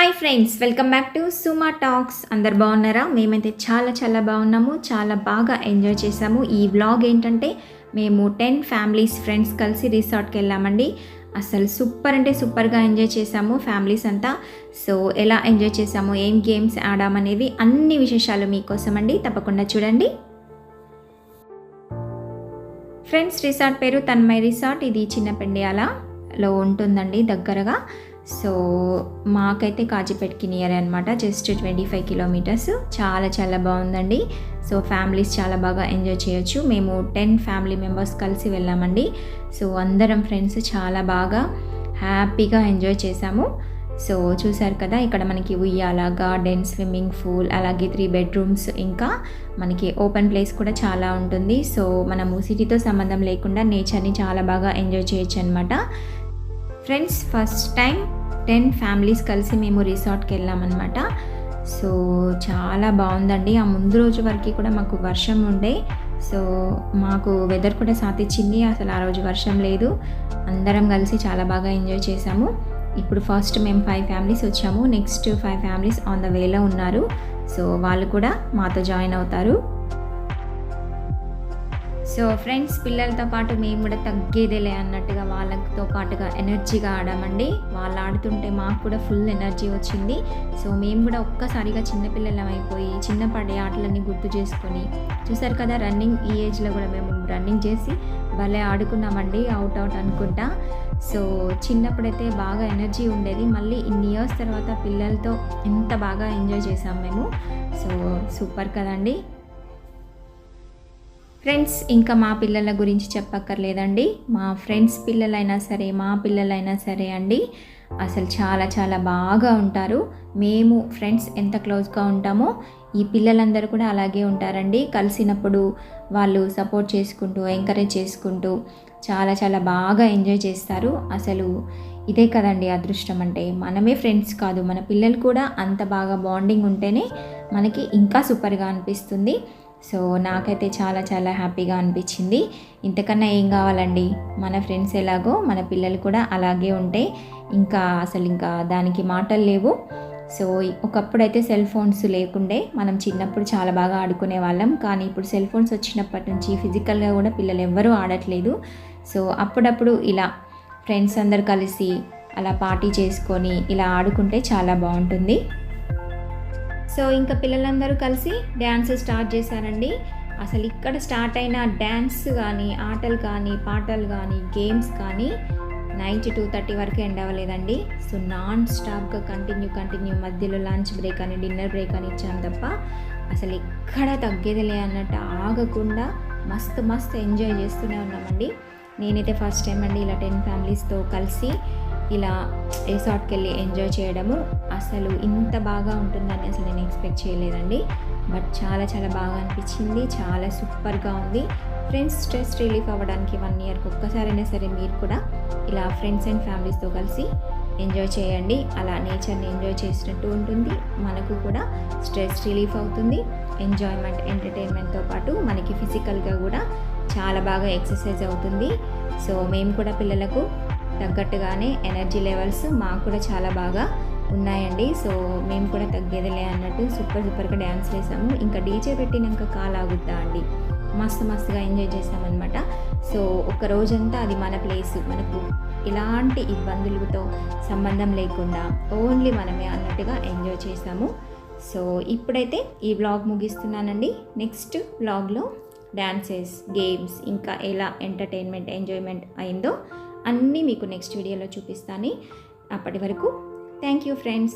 Hi friends, welcome back to Suma talks. అందరు బాగున్నారా? మేమైతే చాలా బాగున్నాము. చాలా బాగా ఎంజాయ్ చేసాము. ఈ వ్లాగ్ ఏంటంటే మేము 10 ఫ్యామిలీస్ ఫ్రెండ్స్ కలిసి రిసార్ట్కి వెళ్ళామండి. అసలు సూపర్ అంటే సూపర్గా ఎంజాయ్ చేసాము ఫ్యామిలీస్ అంతా. సో ఎలా ఎంజాయ్ చేసాము, ఏం గేమ్స్ ఆడామనేవి అన్ని విశేషాలు మీకోసం అండి. తప్పకుండా చూడండి. ఫ్రెండ్స్ రిసార్ట్ పేరు తన్మయ్ రిసార్ట్. ఇది చిన్నపెండియాలలో ఉంటుందండి దగ్గరగా. సో మాకైతే కాజీపేటకి నియర్ అనమాట. Just 25 kilometres. చాలా బాగుందండి. సో ఫ్యామిలీస్ చాలా బాగా ఎంజాయ్ చేయొచ్చు. మేము 10 ఫ్యామిలీ మెంబర్స్ కలిసి వెళ్ళామండి. సో అందరం ఫ్రెండ్స్ చాలా బాగా హ్యాపీగా ఎంజాయ్ చేసాము. సో చూసారు కదా, ఇక్కడ మనకి ఉయ్యాల, గార్డెన్, స్విమ్మింగ్ పూల్, అలాగే 3 బెడ్రూమ్స్, ఇంకా మనకి ఓపెన్ ప్లేస్ కూడా చాలా ఉంటుంది. సో మనము సిటీతో సంబంధం లేకుండా నేచర్ని చాలా బాగా ఎంజాయ్ చేయొచ్చు అనమాట. ఫ్రెండ్స్ ఫస్ట్ టైం 10 ఫ్యామిలీస్ కలిసి మేము రిసార్ట్కి వెళ్ళామన్నమాట. సో చాలా బాగుందండి. ఆ ముందు రోజు వరకు కూడా మాకు వర్షం ఉండే. సో మాకు వెదర్ కూడా సాతిచ్చింది. అసలు ఆ రోజు వర్షం లేదు. అందరం కలిసి చాలా బాగా ఎంజాయ్ చేసాము. ఇప్పుడు ఫస్ట్ మేము 5 ఫ్యామిలీస్ వచ్చాము. నెక్స్ట్ 5 ఫ్యామిలీస్ ఆన్ ద వేలో ఉన్నారు. సో వాళ్ళు కూడా మాతో జాయిన్ అవుతారు. సో ఫ్రెండ్స్ పిల్లలతో పాటు మేము కూడా తగ్గేదేలే అన్నట్టుగా వాళ్ళతో పాటుగా ఎనర్జీగా ఆడామండి. వాళ్ళు ఆడుతుంటే మాకు కూడా ఫుల్ ఎనర్జీ వచ్చింది. సో మేము కూడా ఒక్కసారిగా చిన్నపిల్లలం అయిపోయి చిన్నపాటి ఆటలన్నీ గుర్తు చేసుకొని, చూసారు కదా రన్నింగ్, ఈ ఏజ్లో కూడా మేము రన్నింగ్ చేసి భలే ఆడుకున్నామండి, అవుట్ అనుకుంటా. సో చిన్నప్పుడైతే బాగా ఎనర్జీ ఉండేది. మళ్ళీ ఇన్ని ఇయర్స్ తర్వాత పిల్లలతో ఎంత బాగా ఎంజాయ్ చేసాం మేము. సో సూపర్ కదండి. ఫ్రెండ్స్ ఇంకా మా పిల్లల గురించి చెప్పక్కర్లేదండి. మా ఫ్రెండ్స్ పిల్లలైనా సరే, మా పిల్లలైనా సరే అండి, అసలు చాలా బాగా ఉంటారు. మేము ఫ్రెండ్స్ ఎంత క్లోజ్గా ఉంటామో ఈ పిల్లలందరూ కూడా అలాగే ఉంటారండి. కలిసినప్పుడు వాళ్ళు సపోర్ట్ చేసుకుంటూ, ఎంకరేజ్ చేసుకుంటూ చాలా బాగా ఎంజాయ్ చేస్తారు. అసలు ఇదే కదండి అదృష్టం అంటే. మనమే ఫ్రెండ్స్ కాదు, మన పిల్లలు కూడా అంత బాగా బాండింగ్ ఉంటేనే మనకి ఇంకా సూపర్గా అనిపిస్తుంది. సో నాకైతే చాలా హ్యాపీగా అనిపించింది. ఇంతకన్నా ఏం కావాలండి? మన ఫ్రెండ్స్ ఎలాగో మన పిల్లలు కూడా అలాగే ఉంటే ఇంకా దానికి మాటలు లేవు. సో ఒకప్పుడైతే సెల్ ఫోన్స్ లేకుండే, మనం చిన్నప్పుడు చాలా బాగా ఆడుకునే వాళ్ళం. కానీ ఇప్పుడు సెల్ ఫోన్స్ వచ్చినప్పటి నుంచి ఫిజికల్గా కూడా పిల్లలు ఎవ్వరూ ఆడట్లేదు. సో అప్పుడప్పుడు ఇలా ఫ్రెండ్స్ అందరు కలిసి అలా పార్టీ చేసుకొని ఇలా ఆడుకుంటే చాలా బాగుంటుంది. సో ఇంకా పిల్లలందరూ కలిసి డ్యాన్స్ స్టార్ట్ చేశారండి. అసలు ఇక్కడ స్టార్ట్ అయిన డ్యాన్స్ కానీ, ఆటలు కానీ, పాటలు కానీ, గేమ్స్ కానీ 2:30 వరకు ఎండ్ అవ్వలేదండి. సో నాన్ స్టాప్గా కంటిన్యూ మధ్యలో లంచ్ బ్రేక్ అని, డిన్నర్ బ్రేక్ అని ఇచ్చాను తప్ప అసలు ఎక్కడ తగ్గేదిలే అన్నట్టు ఆగకుండా మస్తు ఎంజాయ్ చేస్తూనే ఉన్నామండి. నేనైతే ఫస్ట్ టైం అండి ఇలా 10 ఫ్యామిలీస్తో కలిసి ఇలా రిసార్ట్కి వెళ్ళి ఎంజాయ్ చేయడము. అసలు ఇంత బాగా ఉంటుందని అసలు నేను ఎక్స్పెక్ట్ చేయలేదండి. బట్ చాలా బాగా అనిపించింది. చాలా సూపర్గా ఉంది. ఫ్రెండ్స్ స్ట్రెస్ రిలీఫ్ అవ్వడానికి 1 ఇయర్కి ఒక్కసారైనా సరే మీరు కూడా ఇలా ఫ్రెండ్స్ అండ్ ఫ్యామిలీస్తో కలిసి ఎంజాయ్ చేయండి. అలా నేచర్ని ఎంజాయ్ చేసినట్టు ఉంటుంది. మనకు కూడా స్ట్రెస్ రిలీఫ్ అవుతుంది. ఎంజాయ్మెంట్, ఎంటర్టైన్మెంట్తో పాటు మనకి ఫిజికల్గా కూడా చాలా బాగా ఎక్సర్సైజ్ అవుతుంది. సో మేము కూడా పిల్లలకు తగ్గట్టుగానే ఎనర్జీ లెవెల్స్ మాకు కూడా చాలా బాగా ఉన్నాయండి. సో మేము కూడా తగ్గేదిలే అన్నట్టు సూపర్గా డ్యాన్స్ వేసాము. ఇంకా డీజే పెట్టినాక కాలాగుద్దా అండి, మస్తుగా ఎంజాయ్ చేసామన్నమాట. సో ఒక రోజంతా అది మన ప్లేస్, మనకు ఎలాంటి ఇబ్బందులతో సంబంధం లేకుండా ఓన్లీ మనమే అన్నట్టుగా ఎంజాయ్ చేసాము. సో ఇప్పుడైతే ఈ వ్లాగ్ ముగిస్తున్నానండి. నెక్స్ట్ వ్లాగ్లో డ్యాన్సెస్, గేమ్స్, ఇంకా ఎలా ఎంటర్టైన్మెంట్, ఎంజాయ్మెంట్ అయిందో అన్నీ మీకు నెక్స్ట్ వీడియోలో చూపిస్తాను. అప్పటి వరకు థ్యాంక్ యూ ఫ్రెండ్స్.